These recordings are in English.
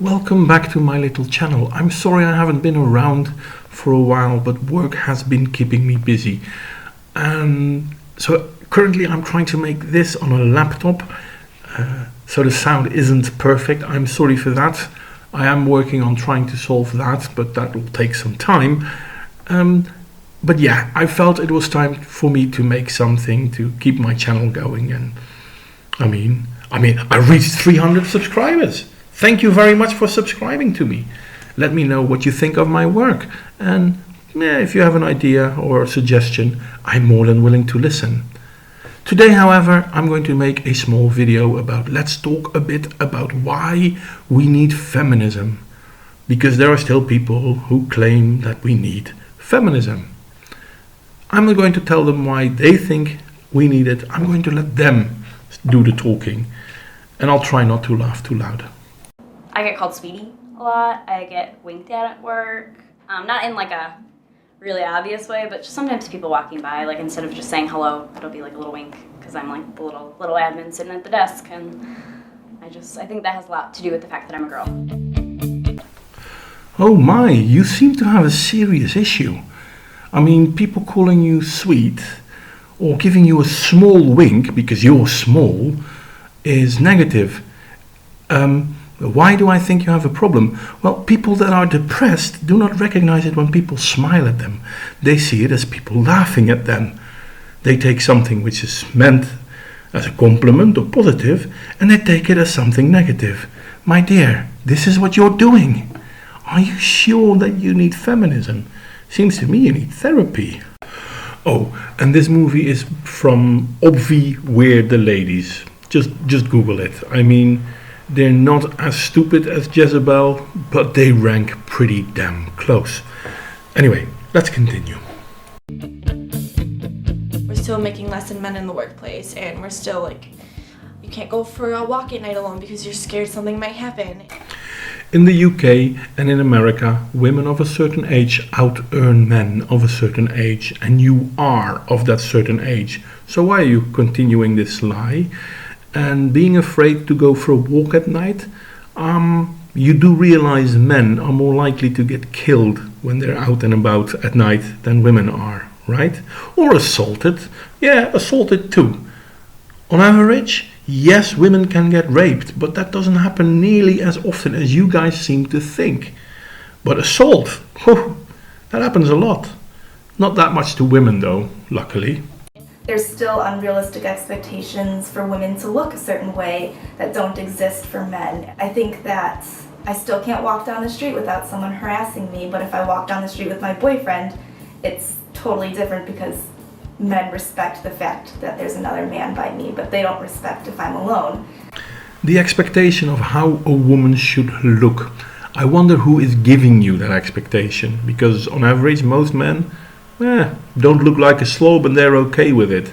welcome back to my little channel. I'm sorry I haven't been around for a while, but work has been keeping me busy. So currently I'm trying to make this on a laptop, so the sound isn't perfect. I'm sorry for that. I am working on trying to solve that, but that will take some time. But yeah, I felt it was time for me to make something to keep my channel going, and I mean, I reached 300 subscribers. Thank you very much for subscribing to me. Let me know what you think of my work, and if you have an idea or a suggestion, I'm more than willing to listen. Today, however, I'm going to make a small video about, let's talk a bit about why we need feminism, because there are still people who claim that we need feminism. I'm not going to tell them why they think we need it. I'm going to let them do the talking, and I'll try not to laugh too loud. I get called sweetie a lot. I get winked at work. Not in like a really obvious way, but just sometimes people walking by, like instead of just saying hello, it'll be like a little wink, because I'm like the little admin sitting at the desk, and I think that has a lot to do with the fact that I'm a girl. Oh my, you seem to have a serious issue. I mean, people calling you sweet or giving you a small wink because you're small is negative. Why do I think you have a problem? Well, people that are depressed do not recognize it when people smile at them. They see it as people laughing at them. They take something which is meant as a compliment or positive, and they take it as something negative. My dear, this is what you're doing. Are you sure that you need feminism? Seems to me you need therapy. Oh, and this movie is from Obvi We're the Ladies. Just Google it. I mean, they're not as stupid as Jezebel, but they rank pretty damn close. Anyway, let's continue. We're still making less than men in the workplace, and we're still like, you can't go for a walk at night alone because you're scared something might happen. In the UK and in America, women of a certain age out-earn men of a certain age, and you are of that certain age. So why are you continuing this lie? And being afraid to go for a walk at night, you do realize men are more likely to get killed when they're out and about at night than women are, right? Or assaulted. Yeah, assaulted too. On average, yes, women can get raped, but that doesn't happen nearly as often as you guys seem to think. But assault, that happens a lot. Not that much to women though, luckily. There's still unrealistic expectations for women to look a certain way that don't exist for men. I think that I still can't walk down the street without someone harassing me, but if I walk down the street with my boyfriend, it's totally different because men respect the fact that there's another man by me, but they don't respect if I'm alone. The expectation of how a woman should look. I wonder who is giving you that expectation, because on average most men don't look like a slob and they're okay with it.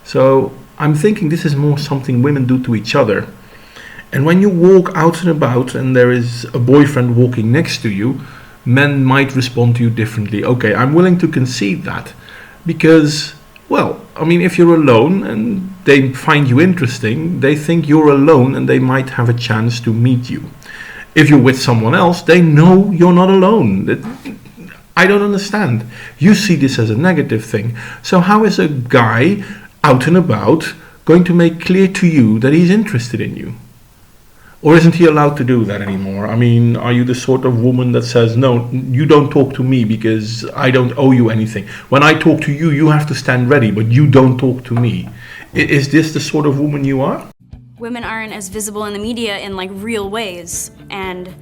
So I'm thinking this is more something women do to each other. And when you walk out and about and there is a boyfriend walking next to you, men might respond to you differently. Okay, I'm willing to concede that, because, well, I mean, if you're alone and they find you interesting, they think you're alone and they might have a chance to meet you. If you're with someone else, they know you're not alone. I don't understand. You see this as a negative thing. So how is a guy out and about going to make clear to you that he's interested in you? Or isn't he allowed to do that anymore? I mean, are you the sort of woman that says, no, you don't talk to me because I don't owe you anything. When I talk to you, you have to stand ready, but you don't talk to me. Is this the sort of woman you are? Women aren't as visible in the media in like real ways, and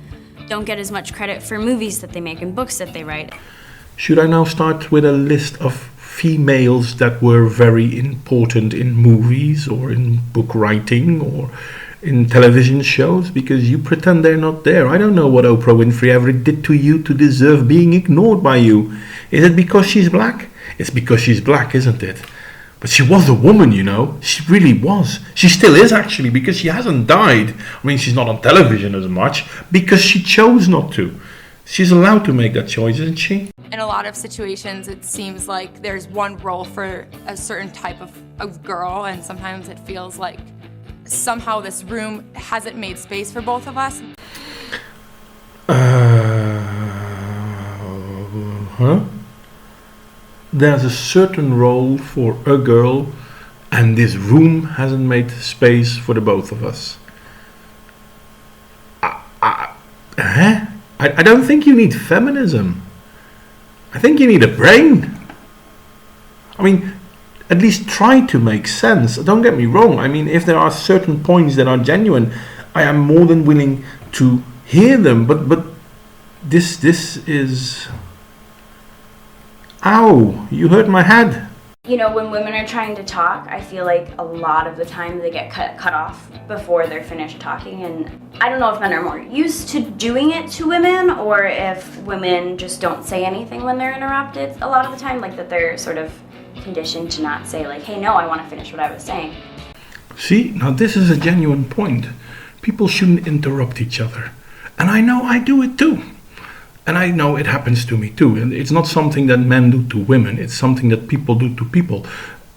don't get as much credit for movies that they make and books that they write. Should I now start with a list of females that were very important in movies or in book writing or in television shows? Because you pretend they're not there. I don't know what Oprah Winfrey ever did to you to deserve being ignored by you. Is it because she's black? It's because she's black, isn't it? But she was a woman, you know. She really was. She still is, actually, because she hasn't died. I mean, she's not on television as much because she chose not to. She's allowed to make that choice, isn't she? In a lot of situations, it seems like there's one role for a certain type of girl, and sometimes it feels like somehow this room hasn't made space for both of us. There's a certain role for a girl, and this room hasn't made space for the both of us. I don't think you need feminism. I think you need a brain. I mean, at least try to make sense. Don't get me wrong. I mean, if there are certain points that are genuine, I am more than willing to hear them. But this is... Ow, you hurt my head. You know, when women are trying to talk, I feel like a lot of the time they get cut off before they're finished talking. And I don't know if men are more used to doing it to women, or if women just don't say anything when they're interrupted a lot of the time, like that they're sort of conditioned to not say like, hey, no, I want to finish what I was saying. See, now this is a genuine point. People shouldn't interrupt each other. And I know I do it too. And I know it happens to me too. And it's not something that men do to women. It's something that people do to people.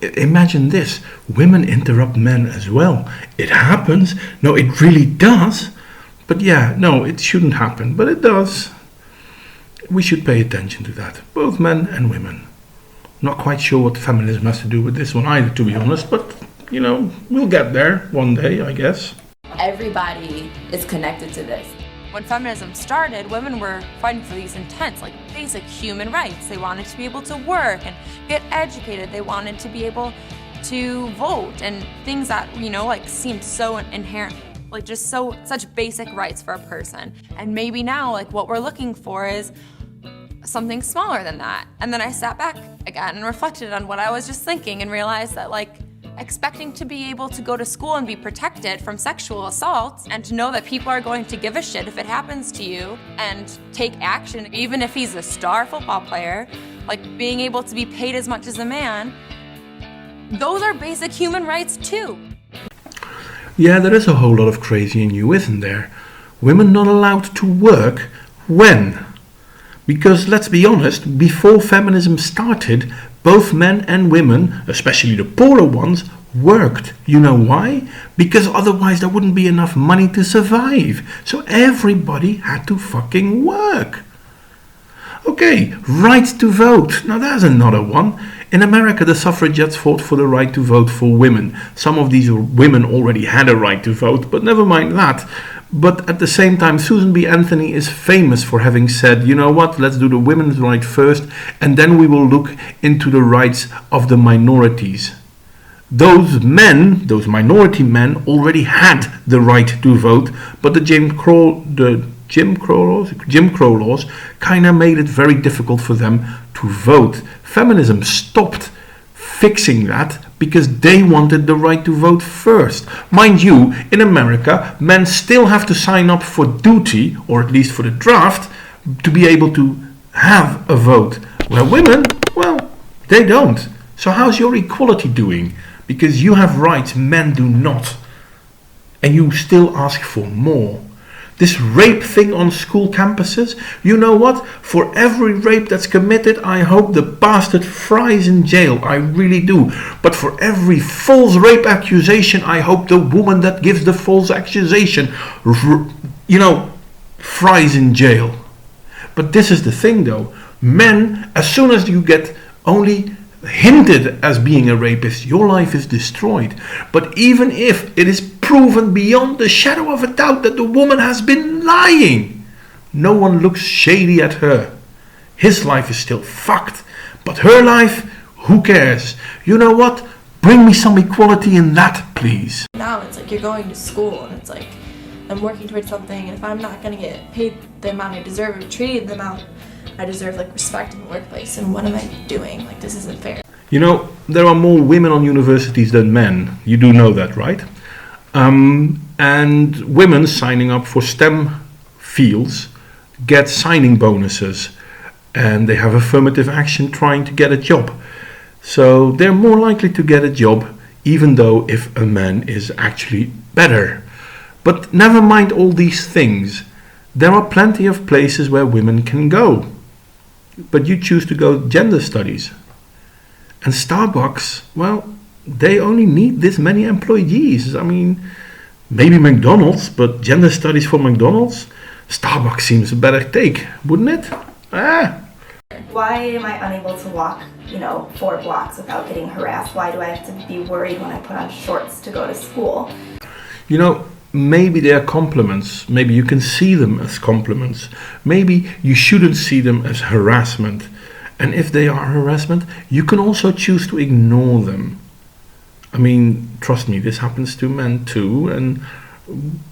Imagine this. Women interrupt men as well. It happens. No, it really does. But yeah, no, it shouldn't happen. But it does. We should pay attention to that. Both men and women. Not quite sure what feminism has to do with this one either, to be honest. But, you know, we'll get there one day, I guess. Everybody is connected to this. When feminism started, women were fighting for these intense, like basic human rights. They wanted to be able to work and get educated. They wanted to be able to vote and things that, you know, like seemed so inherent, like just such basic rights for a person. And maybe now, like what we're looking for is something smaller than that. And then I sat back again and reflected on what I was just thinking and realized that like expecting to be able to go to school and be protected from sexual assault and to know that people are going to give a shit if it happens to you and take action, even if he's a star football player, like being able to be paid as much as a man, those are basic human rights too. Yeah, there is a whole lot of crazy in you, isn't there? Women not allowed to work when? Because let's be honest, before feminism started, both men and women, especially the poorer ones, worked. You know why? Because otherwise there wouldn't be enough money to survive. So everybody had to fucking work. Okay, right to vote. Now there's another one. In America, the suffragettes fought for the right to vote for women. Some of these women already had a right to vote, but never mind that. But at the same time, Susan B. Anthony is famous for having said, you know what, let's do the women's right first, and then we will look into the rights of the minorities. Those men, those minority men, already had the right to vote, but the Jim Crow laws kind of made it very difficult for them to vote. Feminism stopped fixing that because they wanted the right to vote first. Mind you, in America, men still have to sign up for duty, or at least for the draft, to be able to have a vote. Where women, well, they don't. So how's your equality doing? Because you have rights, men do not. And you still ask for more. This rape thing on school campuses, you know what? For every rape that's committed, I hope the bastard fries in jail. I really do. But for every false rape accusation, I hope the woman that gives the false accusation, fries in jail. But this is the thing though. Men, as soon as you get only hinted as being a rapist, your life is destroyed. But even if it is proven beyond the shadow of a doubt that the woman has been lying, no one looks shady at her. His life is still fucked, but her life, who cares? You know what? Bring me some equality in that, please. Now it's like you're going to school and it's like I'm working towards something, and if I'm not going to get paid the amount I deserve or treated the amount I deserve, like respect in the workplace, and what am I doing? Like, this isn't fair. You know, there are more women on universities than men. You do know that, right? And women signing up for STEM fields get signing bonuses, and they have affirmative action trying to get a job. So they're more likely to get a job, even though if a man is actually better. But never mind all these things. There are plenty of places where women can go. But you choose to go gender studies. And Starbucks, well, they only need this many employees. I mean, maybe McDonald's, but gender studies for McDonald's? Starbucks seems a better take, wouldn't it? Why am I unable to walk, 4 blocks without getting harassed? Why do I have to be worried when I put on shorts to go to school? Maybe they are compliments. Maybe you can see them as compliments. Maybe you shouldn't see them as harassment. And if they are harassment, you can also choose to ignore them. I mean, trust me, this happens to men too. And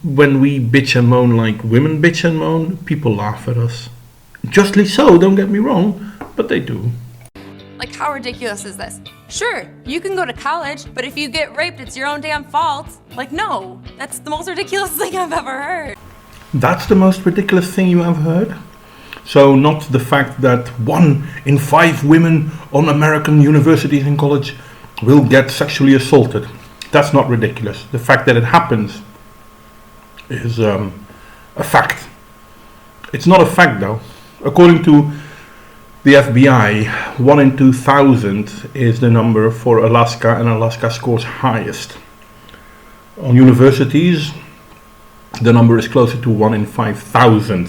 when we bitch and moan like women bitch and moan, people laugh at us. Justly so, don't get me wrong, but they do. Like, how ridiculous is this? Sure, you can go to college, but if you get raped, it's your own damn fault. Like, no, that's the most ridiculous thing I've ever heard. That's the most ridiculous thing you have heard? So not the fact that 1 in 5 women on American universities and college will get sexually assaulted. That's not ridiculous. The fact that it happens is a fact. It's not a fact though. According to the FBI, 1 in 2,000 is the number for Alaska, and Alaska scores highest. On universities, the number is closer to 1 in 5,000,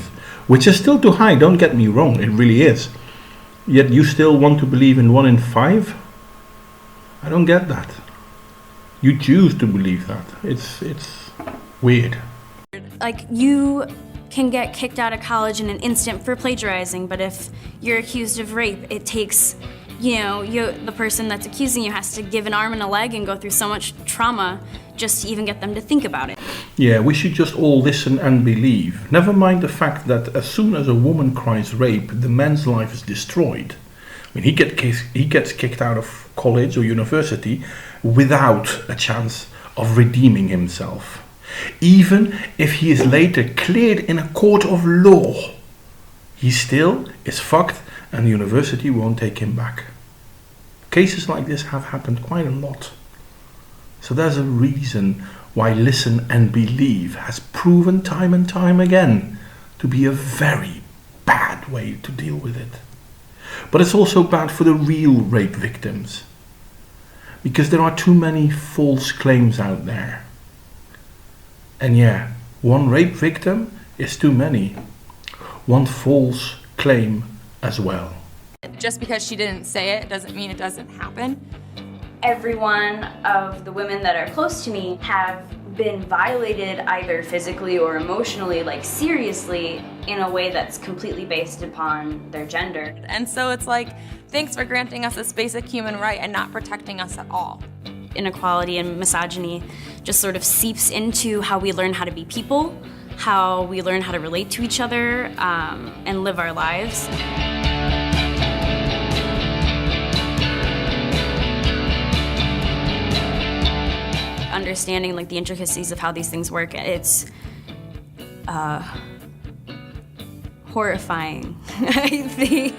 which is still too high, don't get me wrong, it really is. Yet you still want to believe in 1 in 5? I don't get that. You choose to believe that. It's weird. Like, you can get kicked out of college in an instant for plagiarizing, but if you're accused of rape, it takes, the person that's accusing you has to give an arm and a leg and go through so much trauma just to even get them to think about it. Yeah, we should just all listen and believe. Never mind the fact that as soon as a woman cries rape, the man's life is destroyed. I mean, he gets kicked out of college or university without a chance of redeeming himself. Even if he is later cleared in a court of law, he still is fucked and the university won't take him back. Cases like this have happened quite a lot. So there's a reason why listen and believe has proven time and time again to be a very bad way to deal with it. But it's also bad for the real rape victims, because there are too many false claims out there. And yeah, 1 rape victim is too many. 1 false claim as well. Just because she didn't say it doesn't mean it doesn't happen. Every one of the women that are close to me have been violated either physically or emotionally, like seriously, in a way that's completely based upon their gender. And so it's like, thanks for granting us this basic human right and not protecting us at all. Inequality and misogyny just sort of seeps into how we learn how to be people, how we learn how to relate to each other, and live our lives. Understanding like the intricacies of how these things work, it's horrifying, I think.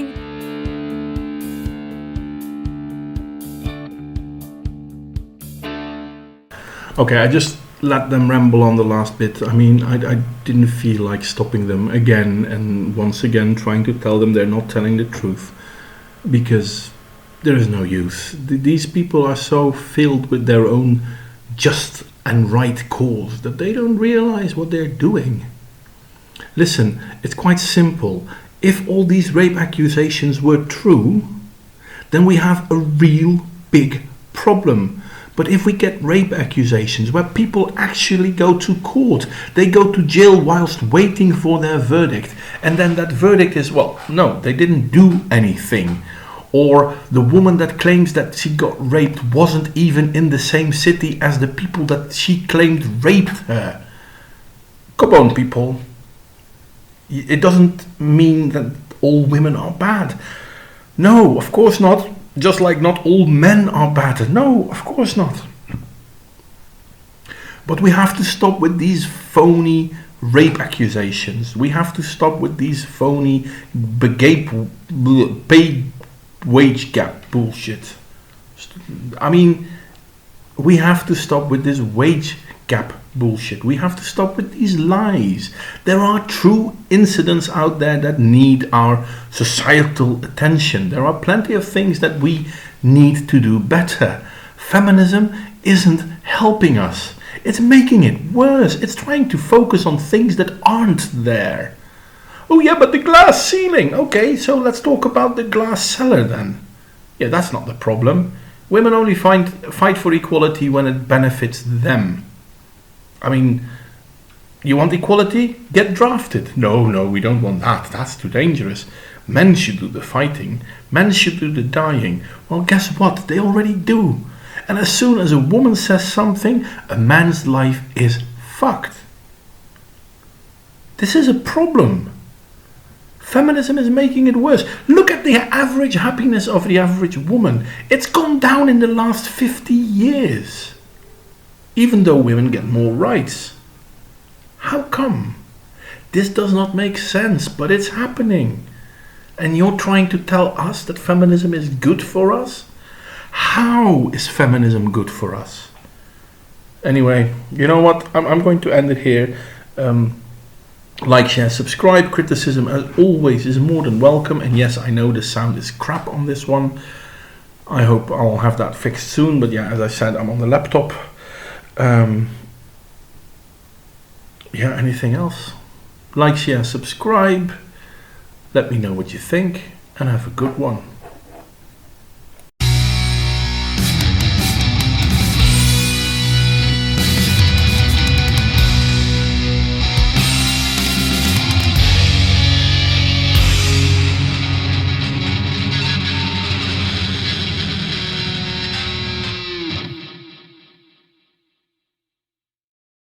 Okay, I just let them ramble on the last bit. I mean, I didn't feel like stopping them again and once again trying to tell them they're not telling the truth, because there is no use. These people are so filled with their own just and right cause that they don't realize what they're doing. Listen, it's quite simple. If all these rape accusations were true, then we have a real big problem. But if we get rape accusations where people actually go to court, they go to jail whilst waiting for their verdict, and then that verdict is, well, no, they didn't do anything. Or the woman that claims that she got raped wasn't even in the same city as the people that she claimed raped her. Come on, people. It doesn't mean that all women are bad. No, of course not. Just like not all men are bad. No, of course not. But we have to stop with these phony rape accusations. We have to stop with these phony pay wage gap bullshit. I mean, we have to stop with this wage gap bullshit. We have to stop with these lies. There are true incidents out there that need our societal attention. There are plenty of things that we need to do better. Feminism isn't helping us. It's making it worse. It's trying to focus on things that aren't there. Oh yeah, but the glass ceiling. Okay, so let's talk about the glass cellar then. Yeah, that's not the problem. Women only fight for equality when it benefits them. I mean, you want equality? Get drafted. No, we don't want that. That's too dangerous. Men should do the fighting. Men should do the dying. Well, guess what? They already do. And as soon as a woman says something, a man's life is fucked. This is a problem. Feminism is making it worse. Look at the average happiness of the average woman. It's gone down in the last 50 years. Even though women get more rights. How come? This does not make sense, but it's happening. And you're trying to tell us that feminism is good for us? How is feminism good for us? Anyway, you know what? I'm going to end it here. Like, share, subscribe. Criticism, as always, is more than welcome. And yes, I know the sound is crap on this one. I hope I'll have that fixed soon. But yeah, as I said, I'm on the laptop. Yeah, anything else? Like, share, subscribe. Let me know what you think. And have a good one.